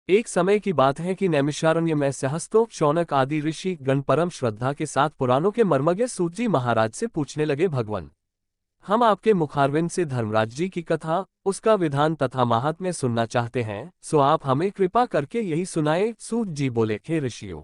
एक समय की बात है कि नैमिषारण्य में सहस्त्रों शौनक आदि ऋषि गण परम श्रद्धा के साथ पुराणों के मर्मज्ञ सूत जी महाराज से पूछने लगे, भगवान, हम आपके मुखारविंद से धर्मराज जी की कथा, उसका विधान तथा महात्म्य सुनना चाहते हैं, सो आप हमें कृपा करके यही सुनाए। सूत जी बोले, हे ऋषियों,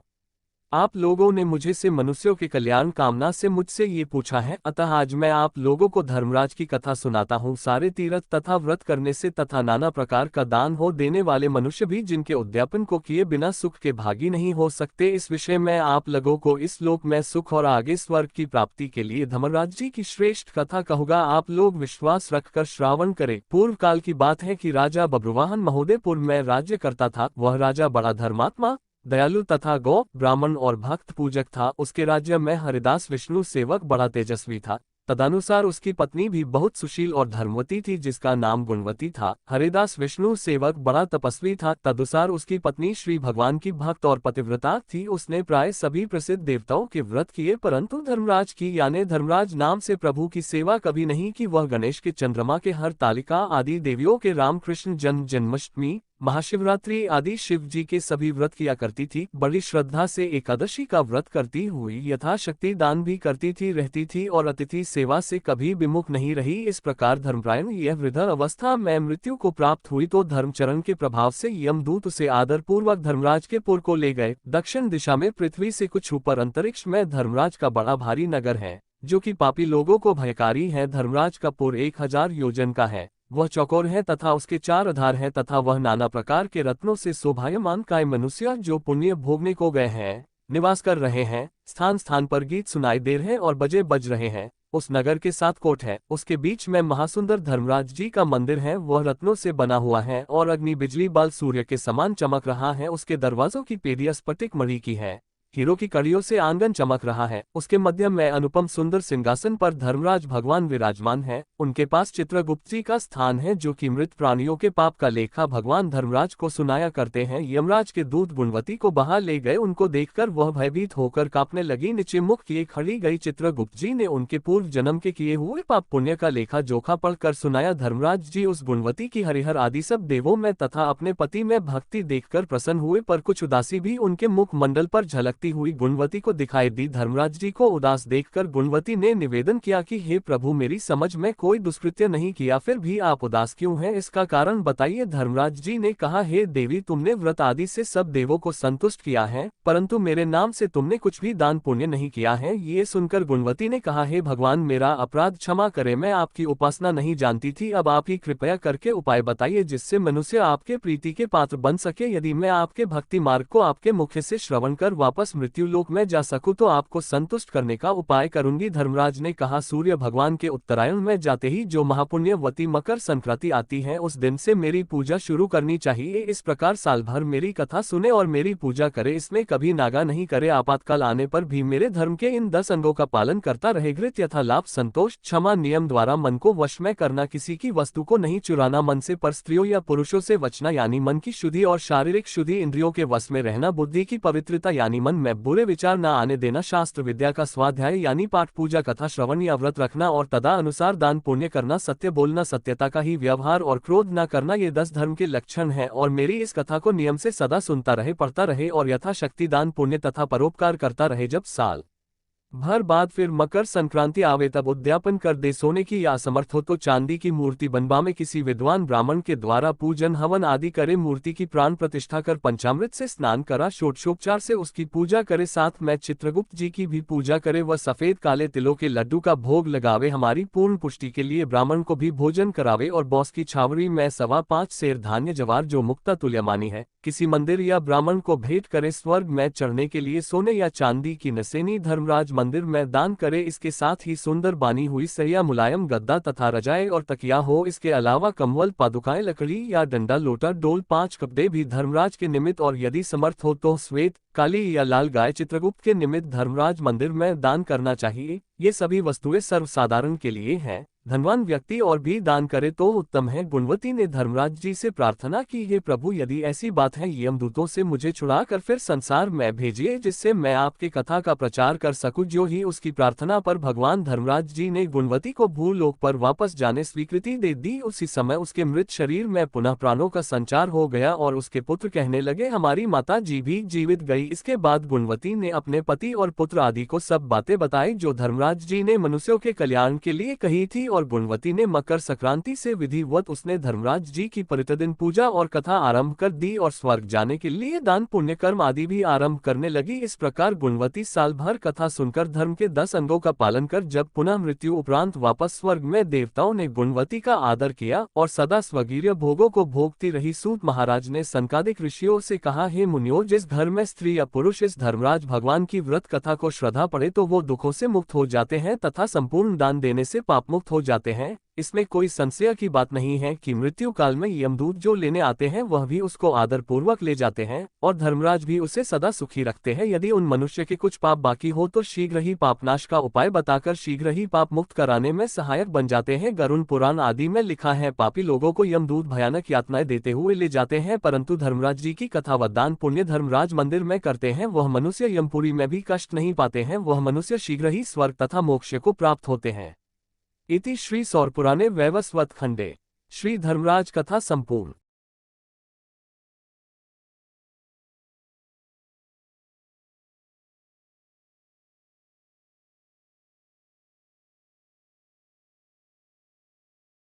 आप लोगों ने मुझे से मनुष्यों के कल्याण कामना से मुझसे ये पूछा है, अतः आज मैं आप लोगों को धर्मराज की कथा सुनाता हूँ। सारे तीर्थ तथा व्रत करने से तथा नाना प्रकार का दान हो देने वाले मनुष्य भी जिनके उद्यापन को किए बिना सुख के भागी नहीं हो सकते। इस विषय में आप लोगों को इस लोक में सुख और आगे स्वर्ग की प्राप्ति के लिए धर्मराज जी की श्रेष्ठ कथा कहूँगा, आप लोग विश्वास रखकर श्रावण करें। पूर्व काल की बात है कि राजा बब्रुवाहन महोदयपुर में राज्य करता था। वह राजा बड़ा धर्मात्मा, दयालु तथा गौ ब्राह्मण और भक्त पूजक था। उसके राज्य में हरिदास विष्णु सेवक बड़ा तेजस्वी था। तदनुसार उसकी पत्नी भी बहुत सुशील और धर्मवती थी, जिसका नाम गुणवती था। हरिदास विष्णु सेवक बड़ा तपस्वी था। तदनुसार उसकी पत्नी श्री भगवान की भक्त और पतिव्रता थी। उसने प्राय सभी प्रसिद्ध देवताओं के व्रत किए, परंतु धर्मराज की यानी धर्मराज नाम से प्रभु की सेवा कभी नहीं की। वह गणेश के, चंद्रमा के, हर तालिका आदि देवियों के, रामकृष्ण जन्माष्टमी, महाशिवरात्रि आदि शिव जी के सभी व्रत किया करती थी। बड़ी श्रद्धा से एकादशी का व्रत करती हुई यथाशक्ति दान भी करती थी रहती थी और अतिथि सेवा से कभी विमुख नहीं रही। इस प्रकार धर्मपरायण यह वृद्ध अवस्था में मृत्यु को प्राप्त हुई तो धर्मचरण के प्रभाव से यमदूत उसे आदर पूर्वक धर्मराज के पुर को ले गए। दक्षिण दिशा में पृथ्वी से कुछ ऊपर अंतरिक्ष में धर्मराज का बड़ा भारी नगर है, जो कि पापी लोगों को भयकारी है। धर्मराज का पुर 1000 योजन का है। वह चौकोर है तथा उसके 4 आधार हैं तथा वह नाना प्रकार के रत्नों से शोभायमान काय मनुष्य जो पुण्य भोगने को गए हैं निवास कर रहे हैं। स्थान स्थान पर गीत सुनाई दे रहे और बजे बज रहे हैं। उस नगर के 7 कोट है। उसके बीच में महासुंदर धर्मराज जी का मंदिर है। वह रत्नों से बना हुआ है और अग्नि बिजली बाल सूर्य के समान चमक रहा है। उसके दरवाजों की पेड़ियां स्फटिक मणि की है, हीरो की कड़ियों से आंगन चमक रहा है। उसके मध्य में अनुपम सुंदर सिंहासन पर धर्मराज भगवान विराजमान है। उनके पास चित्रगुप्त जी का स्थान है, जो कि मृत प्राणियों के पाप का लेखा भगवान धर्मराज को सुनाया करते हैं। यमराज के दूत गुणवती को बाहर ले गए। उनको देखकर वह भयभीत होकर कांपने लगी। नीचे मुख किए खड़ी गई चित्रगुप्त जी ने उनके पूर्व जन्म के किए हुए पाप पुण्य का लेखा जोखा पढ़कर सुनाया। धर्मराज जी उस गुणवती की हरिहर आदि सब देवों में तथा अपने पति में भक्ति देखकर प्रसन्न हुए, पर कुछ उदासी भी उनके मुख मंडल पर झलक हुई गुणवती को दिखाई दी। धर्मराज जी को उदास देखकर गुणवती ने निवेदन किया कि हे प्रभु, मेरी समझ में कोई दुष्कृत्य नहीं किया, फिर भी आप उदास क्यों हैं, इसका कारण बताइए। धर्मराज जी ने कहा, हे देवी, तुमने व्रत आदि से सब देवों को संतुष्ट किया है, परंतु मेरे नाम से तुमने कुछ भी दान पुण्य नहीं किया है। ये सुनकर गुणवती ने कहा, हे भगवान, मेरा अपराध क्षमा करे, मैं आपकी उपासना नहीं जानती थी। अब आप ही कृपया करके उपाय बताइए जिससे मनुष्य आपके प्रीति के पात्र बन सके। यदि मैं आपके भक्ति मार्ग को आपके मुख से श्रवण कर वापस मृत्यु लोक में जा सकूं तो आपको संतुष्ट करने का उपाय करूंगी। धर्मराज ने कहा, सूर्य भगवान के उत्तरायण में जाते ही जो महापुण्यवती मकर संक्रांति आती है, उस दिन से मेरी पूजा शुरू करनी चाहिए। इस प्रकार साल भर मेरी कथा सुने और मेरी पूजा करे, इसमें कभी नागा नहीं करे। आपातकाल आने पर भी मेरे धर्म के इन 10 अंगों का पालन करता रहे। घृत यथा लाभ, संतोष, क्षमा, नियम द्वारा मन को वश में करना, किसी की वस्तु को नहीं चुराना, मन से पर स्त्रियों या पुरुषों से बचना यानी मन की शुद्धि और शारीरिक शुद्धि, इंद्रियों के वश में रहना, बुद्धि की पवित्रता यानी मन में बुरे विचार न आने देना, शास्त्र विद्या का स्वाध्याय यानी पाठ पूजा, कथा श्रवण या व्रत रखना और तदा अनुसार दान पुण्य करना, सत्य बोलना, सत्यता का ही व्यवहार और क्रोध न करना, ये 10 धर्म के लक्षण हैं। और मेरी इस कथा को नियम से सदा सुनता रहे, पढ़ता रहे और यथाशक्ति दान पुण्य तथा परोपकार करता रहे। जब साल भर बाद फिर मकर संक्रांति आवे तब उद्यापन कर दे। सोने की या असमर्थ हो तो चांदी की मूर्ति बनवा में किसी विद्वान ब्राह्मण के द्वारा पूजन हवन आदि करे। मूर्ति की प्राण प्रतिष्ठा कर पंचामृत से स्नान करा, षोडशोपचार से उसकी पूजा करे, साथ में चित्रगुप्त जी की भी पूजा करे। वह सफेद काले तिलों के लड्डू का भोग लगावे, हमारी पूर्ण पुष्टि के लिए ब्राह्मण को भी भोजन करावे और बौस की छावनी में 5.25 सेर धान्य जवार जो मुक्ता तुल्यमानी है किसी मंदिर या ब्राह्मण को भेंट करे। स्वर्ग में चढ़ने के लिए सोने या चांदी की नसेनी धर्मराज मंदिर में दान करे। इसके साथ ही सुंदर बानी हुई सरिया, मुलायम गद्दा तथा रजाई और तकिया हो। इसके अलावा कंबल, पादुकाएं, लकड़ी या डंडा, लोटा, डोल, 5 कपड़े भी धर्मराज के निमित्त और यदि समर्थ हो तो श्वेत, काली या लाल गाय चित्रगुप्त के निमित्त धर्मराज मंदिर में दान करना चाहिए। ये सभी वस्तुएं सर्वसाधारण के लिए हैं। धनवान व्यक्ति और भी दान करे तो उत्तम है। गुणवती ने धर्मराज जी से प्रार्थना की, हे प्रभु, यदि ऐसी बात है, यमदूतों से मुझे छुड़ा कर फिर संसार में भेजिए, जिससे मैं आपकी कथा का प्रचार कर सकूं। जो ही उसकी प्रार्थना पर भगवान धर्मराज जी ने गुणवती को भूलोक पर वापस जाने स्वीकृति दे दी। उसी समय उसके मृत शरीर में पुनः प्राणों का संचार हो गया और उसके पुत्र कहने लगे, हमारी माता जी भी जीवित गई। इसके बाद गुणवती ने अपने पति और पुत्र आदि को सब बातें बताई जो धर्मराज जी ने मनुष्यों के कल्याण के लिए कही थी। और गुणवती ने मकर संक्रांति से विधिवत उसने धर्मराज जी की प्रतिदिन पूजा और कथा आरंभ कर दी और स्वर्ग जाने के लिए दान पुण्य कर्म आदि भी आरंभ करने लगी। इस प्रकार गुणवती साल भर कथा सुनकर धर्म के 10 अंगों का पालन कर जब पुनः मृत्यु उपरांत वापस स्वर्ग में देवताओं ने गुणवती का आदर किया और सदा स्वगीर्य भोगों को भोगती रही। सूत महाराज ने संकादिक ऋषियों से कहा, हे मुनियों, जिस घर में स्त्री या पुरुष इस धर्मराज भगवान की व्रत कथा को श्रद्धा पड़े तो वो दुखों से मुक्त हो जाते हैं तथा संपूर्ण दान देने से पाप मुक्त हो जाते हैं। इसमें कोई संशय की बात नहीं है कि मृत्यु काल में यमदूत जो लेने आते हैं वह भी उसको आदर पूर्वक ले जाते हैं और धर्मराज भी उसे सदा सुखी रखते हैं। यदि उन मनुष्य के कुछ पाप बाकी हो तो शीघ्र ही पापनाश का उपाय बताकर शीघ्र ही पाप मुक्त कराने में सहायक बन जाते हैं। गरुण पुराण आदि में लिखा है, पापी लोगों को यमदूत भयानक यातनाएं देते हुए ले जाते हैं, परंतु धर्मराज जी की कथा व दान पुण्य धर्मराज मंदिर में करते हैं वह मनुष्य यमपुरी में भी कष्ट नहीं पाते हैं, वह मनुष्य शीघ्र ही स्वर्ग तथा मोक्ष को प्राप्त होते हैं। इति श्री सौरपुराणे वैवस्वत खंडे श्री धर्मराज कथा संपूर्ण।